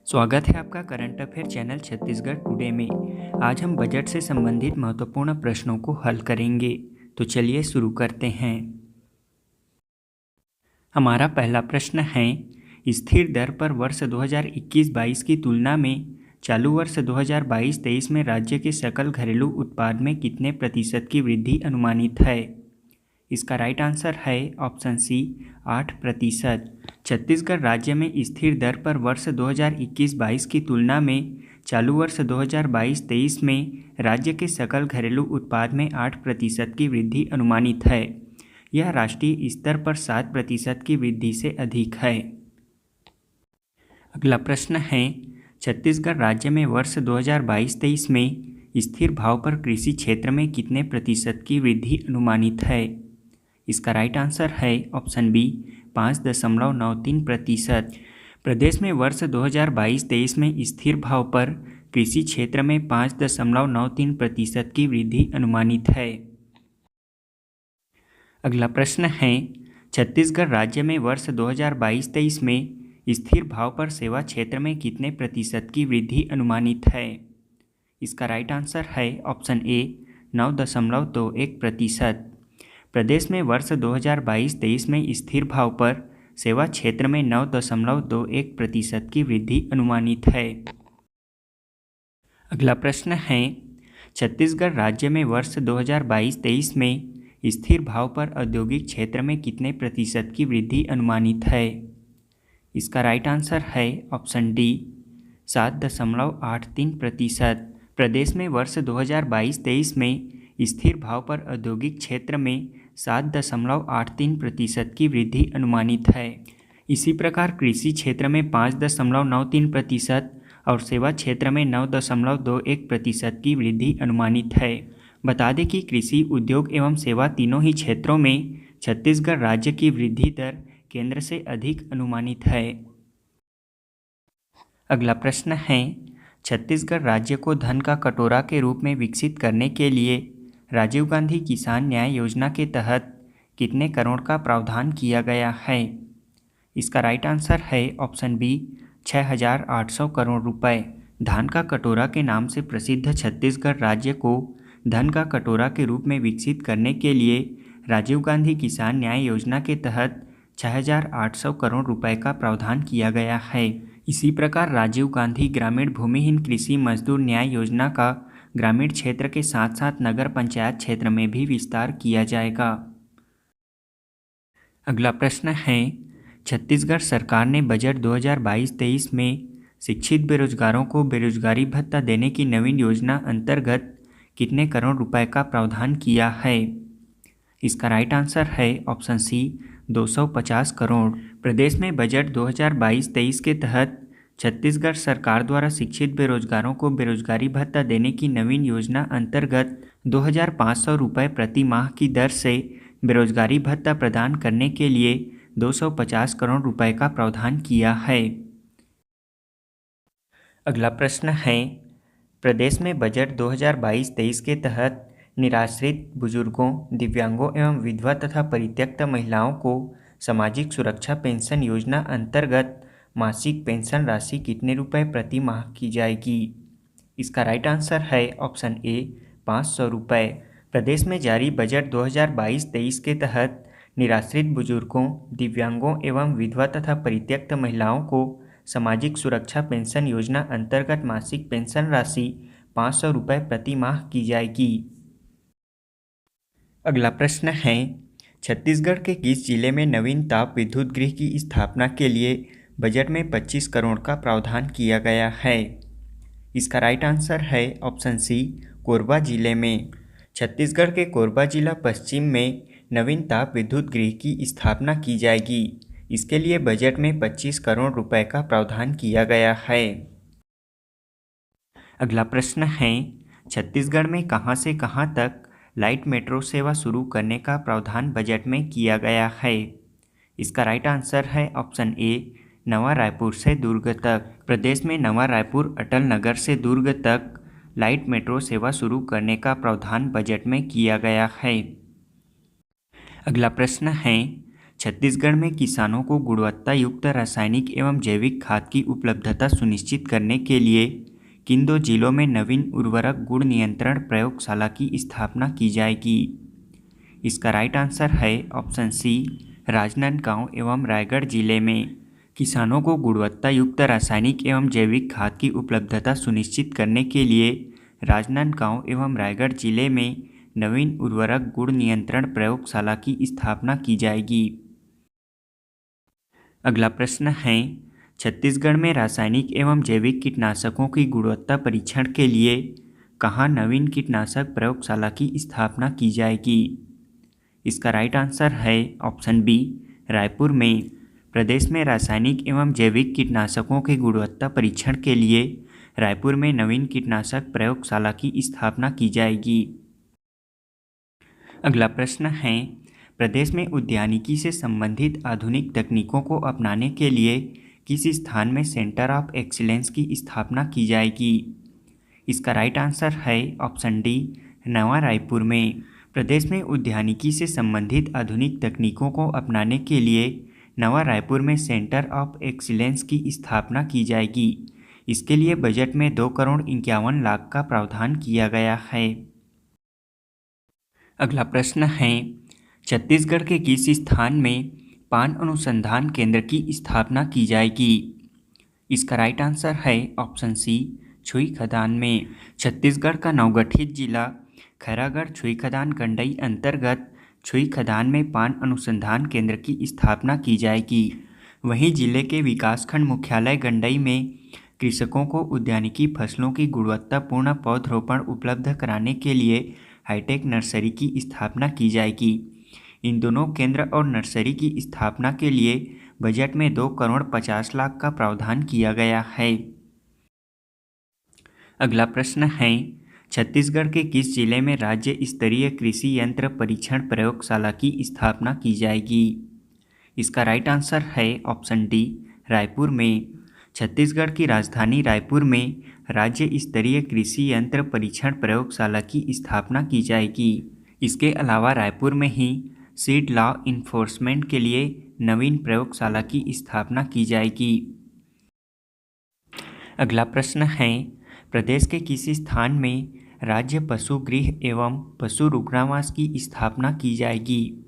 स्वागत है आपका current affair channel Chhattisgarh today में। आज हम बजट से संबंधित महत्वपूर्ण प्रश्नों को हल करेंगे। तो चलिए शुरू करते हैं। हमारा पहला प्रश्न है, स्थिर दर पर वर्ष 2021-22 की तुलना में चालू वर्ष 2022-23 में राज्य के सकल घरेलू उत्पाद में कितने प्रतिशत की वृद्धि अनुमानित है? इसका राइट आंसर है ऑप्शन सी 8%। छत्तीसगढ़ राज्य में स्थिर दर पर वर्ष 2021-22 की तुलना में चालू वर्ष 2022-23 में राज्य के सकल घरेलू उत्पाद में 8% की वृद्धि अनुमानित है। यह राष्ट्रीय स्तर पर 7% की वृद्धि से अधिक है। अगला प्रश्न है, छत्तीसगढ़ राज्य में वर्ष 2022-23 में स्थिर भाव पर कृषि क्षेत्र में कितने प्रतिशत की वृद्धि अनुमानित है? इसका राइट आंसर है ऑप्शन बी 5.93%। प्रदेश में वर्ष 2022-23 में स्थिर भाव पर कृषि क्षेत्र में 5.93% की वृद्धि अनुमानित है। अगला प्रश्न है, छत्तीसगढ़ राज्य में वर्ष 2022-23 में स्थिर भाव पर सेवा क्षेत्र में कितने प्रतिशत की वृद्धि अनुमानित है? इसका राइट आंसर है ऑप्शन ए 9.21%। प्रदेश में वर्ष 2022-23 में स्थिर भाव पर सेवा क्षेत्र में 9.21% की वृद्धि अनुमानित है। अगला प्रश्न है, छत्तीसगढ़ राज्य में वर्ष 2022-23 में स्थिर भाव पर औद्योगिक क्षेत्र में कितने प्रतिशत की वृद्धि अनुमानित है? इसका राइट आंसर है ऑप्शन डी 7.83%। प्रदेश में वर्ष 2022-23 में स्थिर भाव पर औद्योगिक क्षेत्र में 7.83% की वृद्धि अनुमानित है। इसी प्रकार कृषि क्षेत्र में 5.93% और सेवा क्षेत्र में 9.21% की वृद्धि अनुमानित है। बता दें कि कृषि, उद्योग एवं सेवा तीनों ही क्षेत्रों में छत्तीसगढ़ राज्य की वृद्धि दर केंद्र से अधिक अनुमानित है। अगला प्रश्न है, छत्तीसगढ़ राज्य को धन का कटोरा के रूप में विकसित करने के लिए राजीव गांधी किसान न्याय योजना के तहत कितने करोड़ का प्रावधान किया गया है? इसका राइट आंसर है ऑप्शन बी 6,800 करोड़ रुपए। धन का कटोरा के नाम से प्रसिद्ध छत्तीसगढ़ राज्य को धन का कटोरा के रूप में विकसित करने के लिए राजीव गांधी किसान न्याय योजना के तहत 6,800 करोड़ रुपए का प्रावधान किया गया है। इसी प्रकार राजीव गांधी ग्रामीण भूमिहीन कृषि मजदूर न्याय योजना का ग्रामीण क्षेत्र के साथ साथ नगर पंचायत क्षेत्र में भी विस्तार किया जाएगा। अगला प्रश्न है, छत्तीसगढ़ सरकार ने बजट 2022-23 में शिक्षित बेरोजगारों को बेरोजगारी भत्ता देने की नवीन योजना अंतर्गत कितने करोड़ रुपए का प्रावधान किया है? इसका राइट आंसर है ऑप्शन सी 250 करोड़। प्रदेश में बजट 2022-23 के तहत छत्तीसगढ़ सरकार द्वारा शिक्षित बेरोजगारों को बेरोजगारी भत्ता देने की नवीन योजना अंतर्गत 2,500 रुपये प्रति माह की दर से बेरोजगारी भत्ता प्रदान करने के लिए 250 करोड़ रुपए का प्रावधान किया है। अगला प्रश्न है, प्रदेश में बजट 2022-23 के तहत निराश्रित बुजुर्गों, दिव्यांगों एवं विधवा तथा परित्यक्त महिलाओं को सामाजिक सुरक्षा पेंशन योजना अंतर्गत मासिक पेंशन राशि कितने रुपए प्रति माह की जाएगी? इसका राइट आंसर है ऑप्शन ए 500 रुपये। प्रदेश में जारी बजट 2022-23 के तहत निराश्रित बुजुर्गों, दिव्यांगों एवं विधवा तथा परित्यक्त महिलाओं को सामाजिक सुरक्षा पेंशन योजना अंतर्गत मासिक पेंशन राशि 500 रुपये प्रति माह की जाएगी। अगला प्रश्न है, छत्तीसगढ़ के किस जिले में नवीन ताप विद्युत गृह की स्थापना के लिए बजट में 25 करोड़ का प्रावधान किया गया है? इसका राइट आंसर है ऑप्शन सी कोरबा जिले में। छत्तीसगढ़ के कोरबा जिला पश्चिम में नवीन ताप विद्युत गृह की स्थापना की जाएगी। इसके लिए बजट में 25 करोड़ रुपए का प्रावधान किया गया है। अगला प्रश्न है, छत्तीसगढ़ में कहां से कहां तक लाइट मेट्रो सेवा शुरू करने का प्रावधान बजट में किया गया है? इसका राइट आंसर है ऑप्शन ए नवा रायपुर से दुर्ग तक। प्रदेश में नवा रायपुर अटल नगर से दुर्ग तक लाइट मेट्रो सेवा शुरू करने का प्रावधान बजट में किया गया है। अगला प्रश्न है, छत्तीसगढ़ में किसानों को गुणवत्ता युक्त रासायनिक एवं जैविक खाद की उपलब्धता सुनिश्चित करने के लिए किन 2 जिलों में नवीन उर्वरक गुण नियंत्रण प्रयोगशाला की स्थापना की जाएगी? इसका राइट आंसर है ऑप्शन सी, राजनांदगांव एवं रायगढ़ जिले में। किसानों को गुणवत्ता युक्त रासायनिक एवं जैविक खाद की उपलब्धता सुनिश्चित करने के लिए राजनांदगांव एवं रायगढ़ जिले में नवीन उर्वरक गुण नियंत्रण प्रयोगशाला की स्थापना की जाएगी। अगला प्रश्न है, छत्तीसगढ़ में रासायनिक एवं जैविक कीटनाशकों की गुणवत्ता परीक्षण के लिए कहाँ नवीन कीटनाशक प्रयोगशाला की स्थापना की जाएगी? इसका राइट आंसर है ऑप्शन बी, रायपुर में। प्रदेश में रासायनिक एवं जैविक कीटनाशकों के गुणवत्ता परीक्षण के लिए रायपुर में नवीन कीटनाशक प्रयोगशाला की स्थापना की जाएगी। अगला प्रश्न है, प्रदेश में उद्यानिकी से संबंधित आधुनिक तकनीकों को अपनाने के लिए किस स्थान में सेंटर ऑफ एक्सीलेंस की स्थापना की जाएगी? इसका राइट आंसर है ऑप्शन डी, नवा रायपुर में। प्रदेश में उद्यानिकी से संबंधित आधुनिक तकनीकों को अपनाने के लिए नवा रायपुर में सेंटर ऑफ एक्सीलेंस की स्थापना की जाएगी। इसके लिए बजट में 2,51,00,000 का प्रावधान किया गया है। अगला प्रश्न है, छत्तीसगढ़ के किस स्थान में पान अनुसंधान केंद्र की स्थापना की जाएगी? इसका राइट आंसर है ऑप्शन सी, छुई खदान में। छत्तीसगढ़ का नवगठित जिला खैरागढ़ छुई खदान गंडई अंतर्गत छुई खदान में पान अनुसंधान केंद्र की स्थापना की जाएगी। वहीं जिले के विकासखंड मुख्यालय गंडई में कृषकों को उद्यानिकी फसलों की गुणवत्तापूर्ण पौधरोपण उपलब्ध कराने के लिए हाईटेक नर्सरी की स्थापना की जाएगी। इन दोनों केंद्र और नर्सरी की स्थापना के लिए बजट में 2,50,00,000 का प्रावधान किया गया है। अगला प्रश्न है, छत्तीसगढ़ के किस जिले में राज्य स्तरीय कृषि यंत्र परीक्षण प्रयोगशाला की स्थापना की जाएगी? इसका राइट आंसर है ऑप्शन डी, रायपुर में। छत्तीसगढ़ की राजधानी रायपुर में राज्य स्तरीय कृषि यंत्र परीक्षण प्रयोगशाला की स्थापना की जाएगी। इसके अलावा रायपुर में ही सीड लॉ इन्फोर्समेंट के लिए नवीन प्रयोगशाला की स्थापना की जाएगी। अगला प्रश्न है, प्रदेश के किसी स्थान में राज्य पशु गृह एवं पशु रुग्णावास की स्थापना की जाएगी?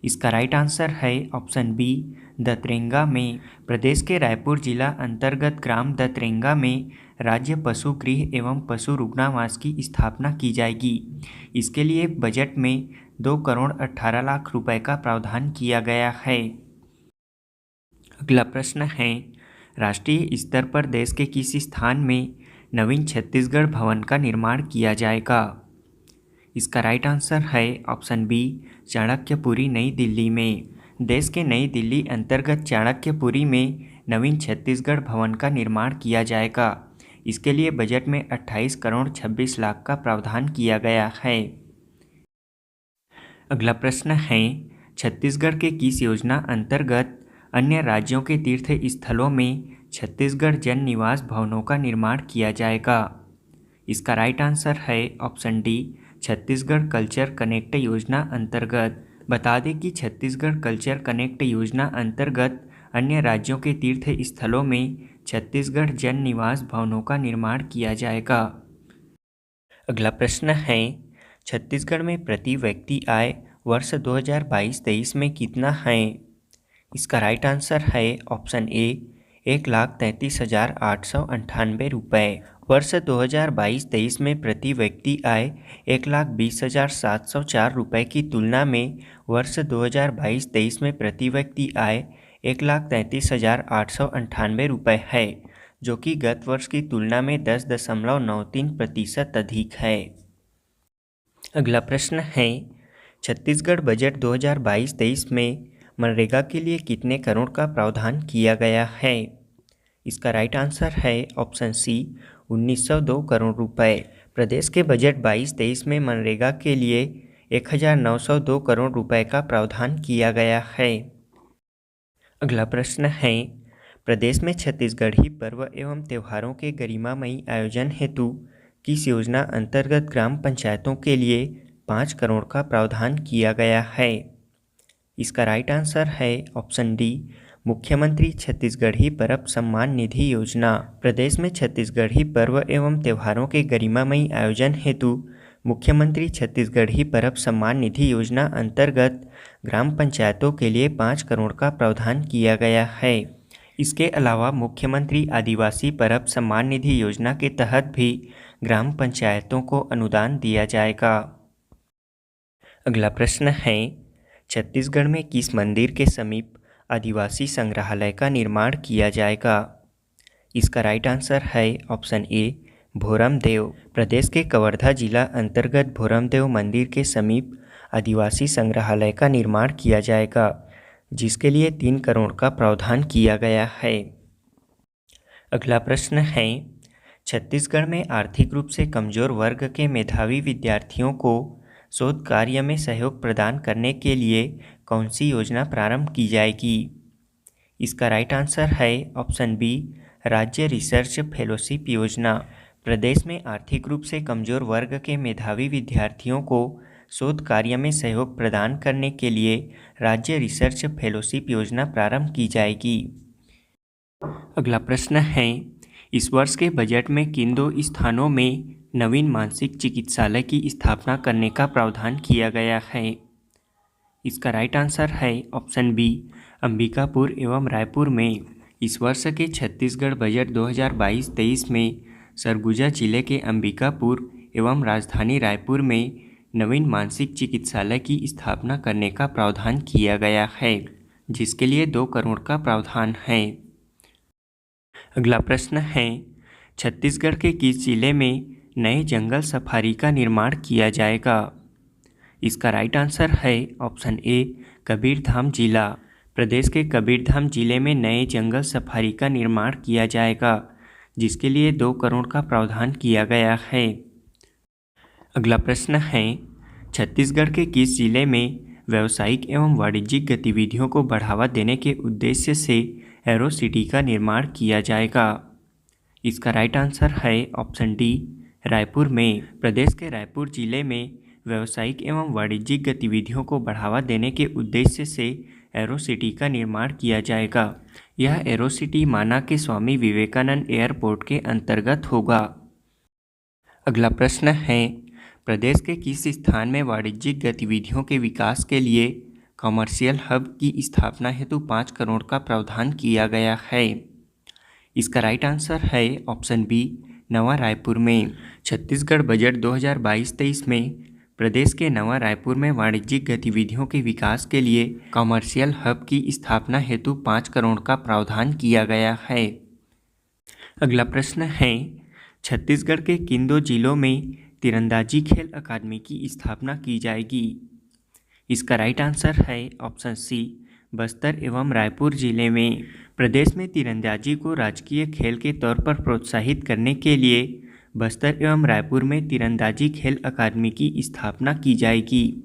इसका राइट आंसर है ऑप्शन बी, दतरेंगा में। प्रदेश के रायपुर जिला अंतर्गत ग्राम दतरेंगा में राज्य पशु गृह एवं पशु रुग्णावास की स्थापना की जाएगी। इसके लिए बजट में 2,18,00,000 रुपए का प्रावधान किया गया है। अगला प्रश्न है, राष्ट्रीय स्तर पर देश के किस स्थान में नवीन छत्तीसगढ़ भवन का निर्माण किया जाएगा? इसका राइट आंसर है ऑप्शन बी, चाणक्यपुरी नई दिल्ली में। देश के नई दिल्ली अंतर्गत चाणक्यपुरी में नवीन छत्तीसगढ़ भवन का निर्माण किया जाएगा। इसके लिए बजट में 28,26,00,000 का प्रावधान किया गया है। अगला प्रश्न है, छत्तीसगढ़ के किस योजना अंतर्गत अन्य राज्यों के तीर्थ स्थलों में छत्तीसगढ़ जन निवास भवनों का निर्माण किया जाएगा? इसका राइट आंसर है option D, Chhattisgarh culture connect योजना अंतर्गत। बता दें कि छत्तीसगढ़ कल्चर कनेक्ट योजना अंतर्गत अन्य राज्यों के तीर्थ स्थलों में छत्तीसगढ़ जन निवास भवनों का निर्माण किया जाएगा। अगला प्रश्न है, छत्तीसगढ़ में प्रति व्यक्ति आय वर्ष 2022-23 में कितना है? इसका राइट आंसर है ऑप्शन ए, 1,33,898 रुपये। वर्ष 2022-23 में प्रति व्यक्ति आय 1,20,704 रुपये की तुलना में वर्ष 2022-23 में प्रति व्यक्ति आय 1,33,898 रुपये है, जो कि गत वर्ष की तुलना में 10.93% अधिक है। अगला प्रश्न है, छत्तीसगढ़ बजट 2022-23 में मनरेगा के लिए कितने करोड़ का प्रावधान किया गया है? इसका राइट आंसर है ऑप्शन सी, 1,902 करोड़ रुपए। प्रदेश के बजट 22-23 में मनरेगा के लिए 1,902 करोड़ रुपए का प्रावधान किया गया है। अगला प्रश्न है, प्रदेश में छत्तीसगढ़ी पर्व एवं त्योहारों के गरिमामयी आयोजन हेतु किस योजना अंतर्गत ग्राम पंचायतों के लिए 5 करोड़ का प्रावधान किया गया है? इसका राइट आंसर है ऑप्शन डी, मुख्यमंत्री छत्तीसगढ़ी पर्व सम्मान निधि योजना। प्रदेश में छत्तीसगढ़ी पर्व एवं त्योहारों के गरिमामयी आयोजन हेतु मुख्यमंत्री छत्तीसगढ़ी पर्व सम्मान निधि योजना अंतर्गत ग्राम पंचायतों के लिए 5 करोड़ का प्रावधान किया गया है। इसके अलावा मुख्यमंत्री आदिवासी पर्व सम्मान निधि योजना के तहत भी ग्राम पंचायतों को अनुदान दिया जाएगा। अगला प्रश्न है, छत्तीसगढ़ में किस मंदिर के समीप आदिवासी संग्रहालय का निर्माण किया जाएगा? इसका राइट आंसर है ऑप्शन ए, भोरमदेव। प्रदेश के कवर्धा जिला अंतर्गत भोरमदेव मंदिर के समीप आदिवासी संग्रहालय का निर्माण किया जाएगा, जिसके लिए 3 करोड़ का प्रावधान किया गया है। अगला प्रश्न है, छत्तीसगढ़ में आर्थिक रूप से कमजोर वर्ग के मेधावी विद्यार्थियों को शोध कार्य में सहयोग प्रदान करने के लिए कौन सी योजना प्रारंभ की जाएगी? इसका राइट आंसर है ऑप्शन बी, राज्य रिसर्च फेलोशिप योजना। प्रदेश में आर्थिक रूप से कमजोर वर्ग के मेधावी विद्यार्थियों को शोध कार्य में सहयोग प्रदान करने के लिए राज्य रिसर्च फेलोशिप योजना प्रारंभ की जाएगी। अगला प्रश्न है, इस वर्ष के बजट में किन 2 स्थानों में नवीन मानसिक चिकित्सालय की स्थापना करने का प्रावधान किया गया है? इसका राइट आंसर है ऑप्शन बी, अंबिकापुर एवं रायपुर में। इस वर्ष के छत्तीसगढ़ बजट 2022-23 में सरगुजा जिले के अंबिकापुर एवं राजधानी रायपुर में नवीन मानसिक चिकित्सालय की स्थापना करने का प्रावधान किया गया है, जिसके लिए 2 करोड़ का प्रावधान है। अगला प्रश्न है, छत्तीसगढ़ के किस जिले में नए जंगल सफारी का निर्माण किया जाएगा? इसका राइट आंसर है ऑप्शन ए, कबीरधाम जिला। प्रदेश के कबीरधाम जिले में नए जंगल सफारी का निर्माण किया जाएगा, जिसके लिए 2 करोड़ का प्रावधान किया गया है। अगला प्रश्न है, छत्तीसगढ़ के किस जिले में व्यावसायिक एवं वाणिज्यिक गतिविधियों को बढ़ावा देने के उद्देश्य से एरो सिटी का निर्माण किया जाएगा? इसका राइट आंसर है ऑप्शन डी, रायपुर में। प्रदेश के रायपुर जिले में व्यावसायिक एवं वाणिज्यिक गतिविधियों को बढ़ावा देने के उद्देश्य से एरो सिटी का निर्माण किया जाएगा। यह एरो सिटी माना के स्वामी विवेकानंद एयरपोर्ट के अंतर्गत होगा। अगला प्रश्न है, प्रदेश के किस स्थान में वाणिज्यिक गतिविधियों के विकास के लिए कमर्शियल हब की स्थापना हेतु 5 करोड़ का प्रावधान किया गया है? इसका राइट आंसर है ऑप्शन बी, नवा रायपुर में। छत्तीसगढ़ बजट 2022-23 में प्रदेश के नवा रायपुर में वाणिज्यिक गतिविधियों के विकास के लिए कमर्शियल हब की स्थापना हेतु 5 करोड़ का प्रावधान किया गया है। अगला प्रश्न है, छत्तीसगढ़ के किन 2 जिलों में तीरंदाजी खेल अकादमी की स्थापना की जाएगी? इसका राइट आंसर है ऑप्शन सी, बस्तर एवं रायपुर जिले में। प्रदेश में तीरंदाजी को राजकीय खेल के तौर पर प्रोत्साहित करने के लिए बस्तर एवं रायपुर में तीरंदाजी खेल अकादमी की स्थापना की जाएगी।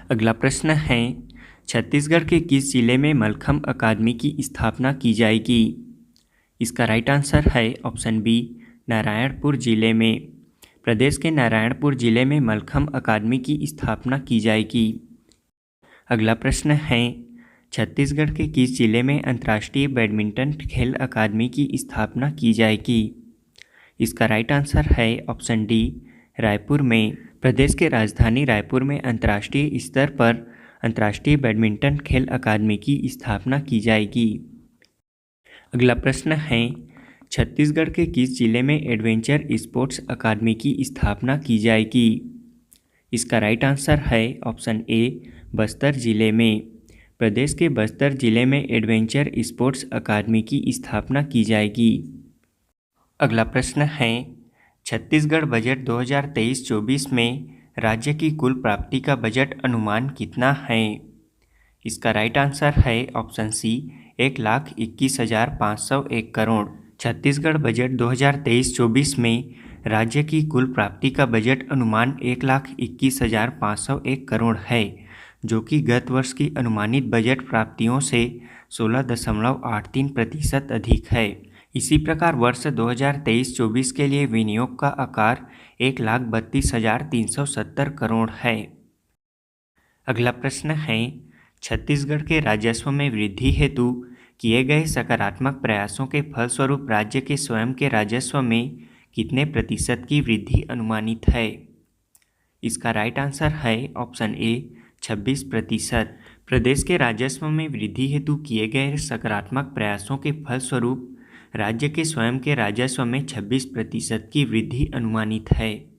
अगला प्रश्न है, छत्तीसगढ़ के किस जिले में मलखम्ब अकादमी की स्थापना की जाएगी? इसका राइट आंसर है ऑप्शन बी, नारायणपुर जिले में। प्रदेश के नारायणपुर जिले में मलखम्ब अकादमी की स्थापना की जाएगी। अगला प्रश्न है, छत्तीसगढ़ के किस जिले में अंतर्राष्ट्रीय बैडमिंटन खेल अकादमी की स्थापना की जाएगी? इसका राइट आंसर है ऑप्शन डी, रायपुर में। प्रदेश के राजधानी रायपुर में अंतर्राष्ट्रीय स्तर पर अंतर्राष्ट्रीय बैडमिंटन खेल अकादमी की स्थापना की जाएगी। अगला प्रश्न है, छत्तीसगढ़ के किस जिले में एडवेंचर स्पोर्ट्स अकादमी की स्थापना की जाएगी? इसका राइट आंसर है ऑप्शन ए, बस्तर जिले में। प्रदेश के बस्तर जिले में एडवेंचर स्पोर्ट्स अकादमी की स्थापना की जाएगी। अगला प्रश्न है, छत्तीसगढ़ बजट 2023-24 में राज्य की कुल प्राप्ति का बजट अनुमान कितना है? इसका राइट आंसर है option C, 1,21,501 crore. Chhattisgarh budget 2023-24 में राज्य की कुल प्राप्ति का बजट अनुमान 1,21,501 करोड़ है, जो कि गत वर्ष की अनुमानित बजट प्राप्तियों से 16.83% अधिक है। इसी प्रकार वर्ष 2023-24 के लिए विनियोग का आकार 1,32,370 करोड़ है। अगला प्रश्न है, छत्तीसगढ़ के राजस्व में वृद्धि हेतु किए गए सकारात्मक प्रयासों के फलस्वरूप राज्य के स्वयं के राजस्व में कितने प्रतिशत की वृद्धि अनुमानित है? इसका राइट आंसर है ऑप्शन ए 26%। प्रदेश के राजस्व में वृद्धि हेतु किए गए सकारात्मक प्रयासों के फलस्वरूप राज्य के स्वयं के राजस्व में 26% की वृद्धि अनुमानित है।